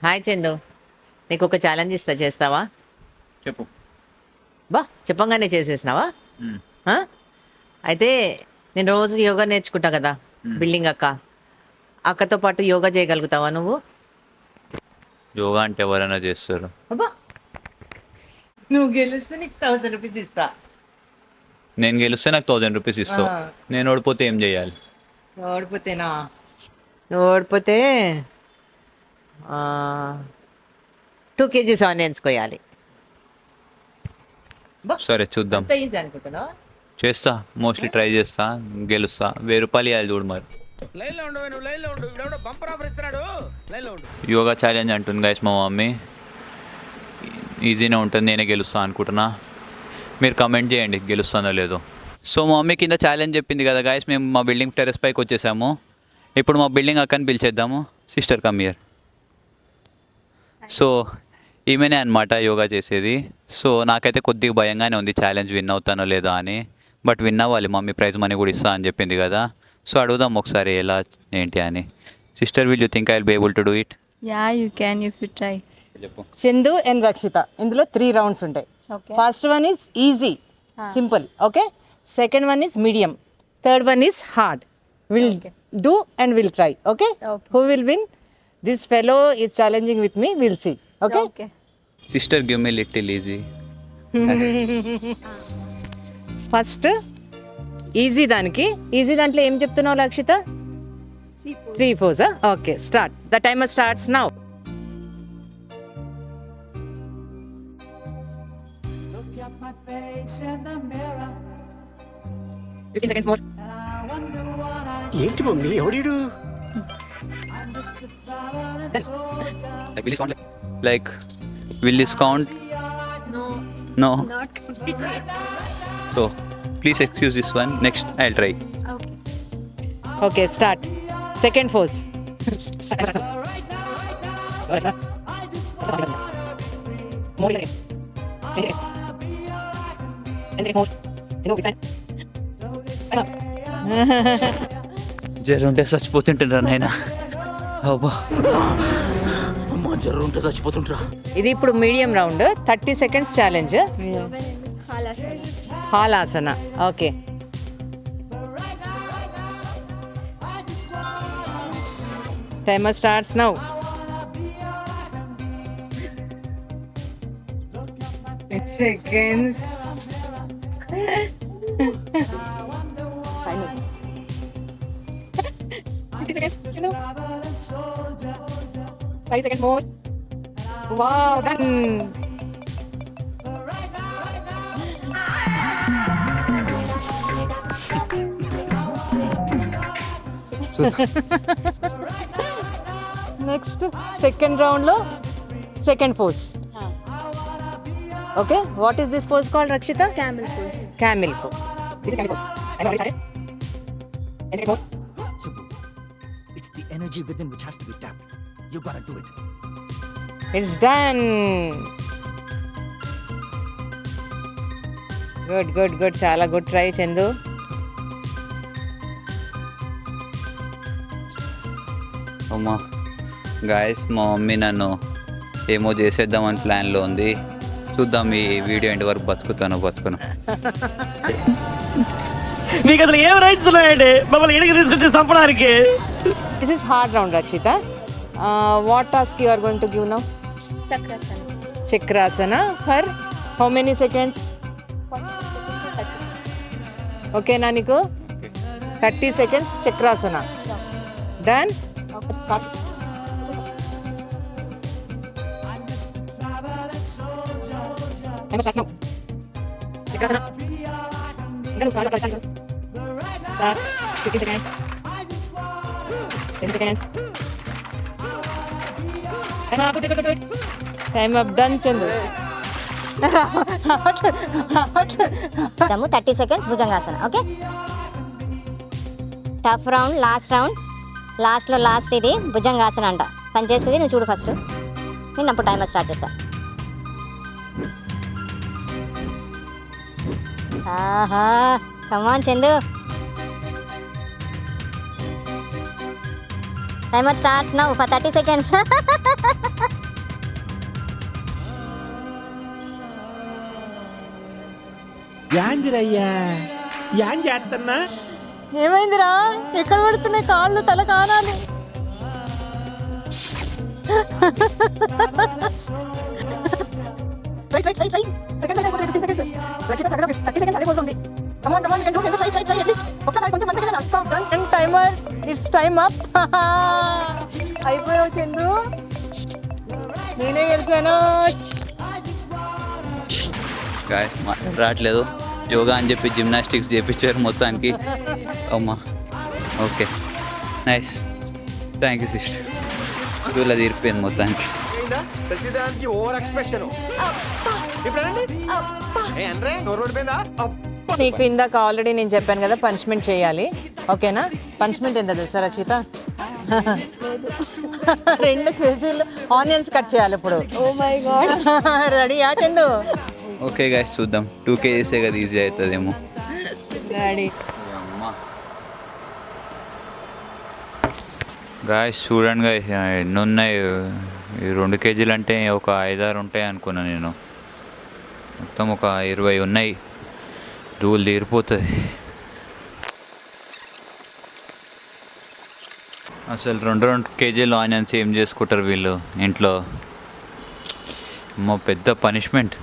Hi Chandu, నీకు ఒక challenge ఇస్తా, చేస్తావా? చెప్పు. బా చెప్పంగానే చేసేసినావా? మ్మ్. ఆ? అయితే నేను రోజు యోగా నేర్చుకుంటా కదా, బిల్డింగ్ అక్కతో పాటు యోగా చేయగలుగుతావా నువ్వు? యోగా అంటే ఎవరైనా చేస్తారు. అబ్బా, నువ్వు గెలిస్తే నీకు 1000 రూపీస్ ఇస్తా. నేను గెలిస్తే నాకు 1000 రూపీస్ ఇస్తావు. ఆ. నేను ఓడిపోతే ఏం చేయాలి? ఓడిపోతేనా? నువ్వు ఓడిపోతే 2 kgs ఆనియన్స్ కొయ్యాలి. సరే చూద్దాం. అంత ఈజీ అనుకుంటున్నావా? చేస్తా, మోస్ట్లీ ట్రై చేస్తా, గెలుస్తా. 1000 రూపాయలు ఇవ్వాలి చూడు మరి. లైన్లో ఉండు, నువ్వు లైన్లో ఉండు. ఇవిడెవడో బంపర్ ఆఫర్ ఇస్తున్నాడు, లైన్లో ఉండు. యోగా ఛాలెంజ్ అంటుంది గైస్ మా మమ్మీ. ఈజీనే ఉంటుంది, నేనే గెలుస్తా అనుకుంటున్నా. మీరు కమెంట్ చేయండి గెలుస్తానో లేదో. సో మా మమ్మీ కింద ఛాలెంజ్ చెప్పింది కదా గైస్, మేము మా బిల్డింగ్ టెర్రస్ పైకి వచ్చేసాము. ఇప్పుడు మా బిల్డింగ్ అక్కని పిలిచేద్దాము. Sister come here. సో ఈమెనే అనమాట యోగా చేసేది. సో నాకైతే కొద్దిగా భయంగానే ఉంది ఛాలెంజ్ విన్ అవుతానో లేదో అని. బట్ విన్ అవ్వాలి, మమ్మీ ప్రైజ్ మనీ కూడా ఇస్తా అని చెప్పింది కదా. సో అడుగుదాం ఒకసారి ఎలా ఏంటి అని. Sister, will you think I will be able to do it? Yeah, you can if you try. చెప్పు. చందు అండ్ రక్షిత, ఇందులో 3 రౌండ్స్ ఉంటాయి. Okay. First one is easy, simple. Okay, second one is medium, third one is hard. Will do and will try. Okay, Okay. Who will win? This fellow is challenging with me, will see. Okay, Okay. Sister give me little easy. First easy దానికి. Easy దాంట్లో ఏం చెప్తున్నావు Rakshita? 3 4. Okay, start. The timer starts now. seconds more. ఏంటి mummy ఎవడు? Like, will this count? No, No. not completely. So please excuse this one. Next I'll try. Okay. Okay, start. Second pose. జరుంటే చచ్చిపోతుంటారా నాయన. అబ్బా. అమ్మా జ్వరం ఉంటే చచ్చిపోతుంటరా. ఇది ఇప్పుడు medium round, 30 seconds challenge. Halasana. Halasana. Okay, timer starts now. Seconds. 5 seconds more. Wow, done. Next second రౌండ్లో second pose. Okay, what is this pose called Rakshita? Camel pose. Camel pose. This is camel pose. I'm already started. And seconds more. Subbu, it's the energy within which has to be tapped. You gotta do it. It's done. Good good good, చాలా good try Chandu. అమ్మా guys, మా mummy నన్ను ఏమో చేసేద్దామని ప్లాన్లో ఉంది. చూద్దాం ఈ వీడియో ఎండ్ వరకు బతుకును. మీకు అసలు ఏం రైట్స్ ఉన్నాయండి మమ్మల్ని ఎడికి తీసుకొచ్చి చంపడానికి? This is hard round Rakshita. What task you are going to give now? Chakrasana. Chakrasana for how many seconds? 40 seconds or 30 seconds. ఓకేనా నీకు? 30 seconds chakrasana. Done. Pass. Timer starts now. Chakrasana. ఇంకా కాళ్ళ పడతాను. Sir 15 seconds. 10 seconds. Time up, good. Time up, done Chandu. దమ్ము 30 seconds Bhujangasana. Okay, tough round, last round. లాస్ట్లో last ఇది భుజంగాసన అంట. తను చేసేది నువ్వు చూడు ఫస్ట్, నేను అప్పుడు టైమర్ స్టార్ట్ చేస్తా. ఆహా, come on Chandu. Timer starts now for 30 seconds. యాందిరయ్యా యాన్ చేస్తున్నా ఏమైందిరా? ఎక్కడ పడుతున్నాయి కాళ్ళు, తల కానాలి. Timer it's time up. అయిపోయావు చందు, నేనే గెలిచాను. గాయస్ రావట్లేదు. యోగా అని చెప్పి జిమ్నాస్టిక్స్ చేయించారు మొత్తానికి. అమ్మా okay nice, thank you sister. ఇలా తీరిపోయింది మొత్తానికి. ప్రతిదానికి ఓవర్ ఎక్స్ప్రెషన్. నీకు ఇందాక ఆల్రెడీ నేను చెప్పాను కదా పనిష్మెంట్ చేయాలి, ఓకేనా? పనిష్మెంట్ ఎంత తెలుసా రక్షిత? 2 కేజీలు ఆనియన్స్ కట్ చేయాలి ఇప్పుడు. Oh my god. రెడీయా చందు? ఓకే గాయస్ చూద్దాం. 2 కేజీసే కదా, ఈజీ అవుతుందేమో. రెడీ. గాయస్ చూడండి గాయస్ ఎన్ని ఉన్నాయి. ఈ 2 కేజీలు అంటే ఒక 5-6 ఉంటాయి అనుకున్నా నేను. మొత్తం ఒక 20 ఉన్నాయి. ధూళి తీరిపోతుంది అసలు. 2 కేజీలు ఆనియన్స్ ఏం చేసుకుంటారు వీళ్ళు ఇంట్లో? పెద్ద పనిష్మెంట్.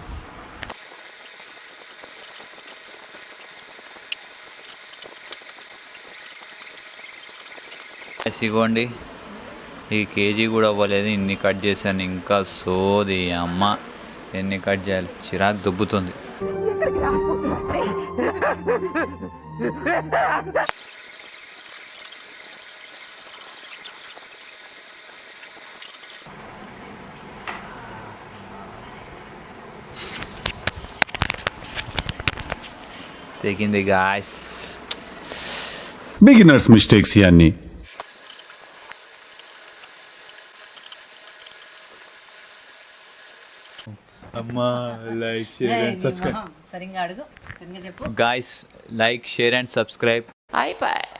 ఇగోండి, ఈ కేజీ కూడా అవ్వలేదు. ఇన్ని కట్ చేశాను, ఇంకా సోది అమ్మ. ఎన్ని కట్ చేయాలి, చిరాకు దుబ్బుతుంది. తెగింది గాయస్. బిగినర్స్ మిస్టేక్స్ ఇవన్నీ. సరిగ్గా అడుగు, సరిగ్గా చెప్పు. Guys, like, share and subscribe. Bye bye.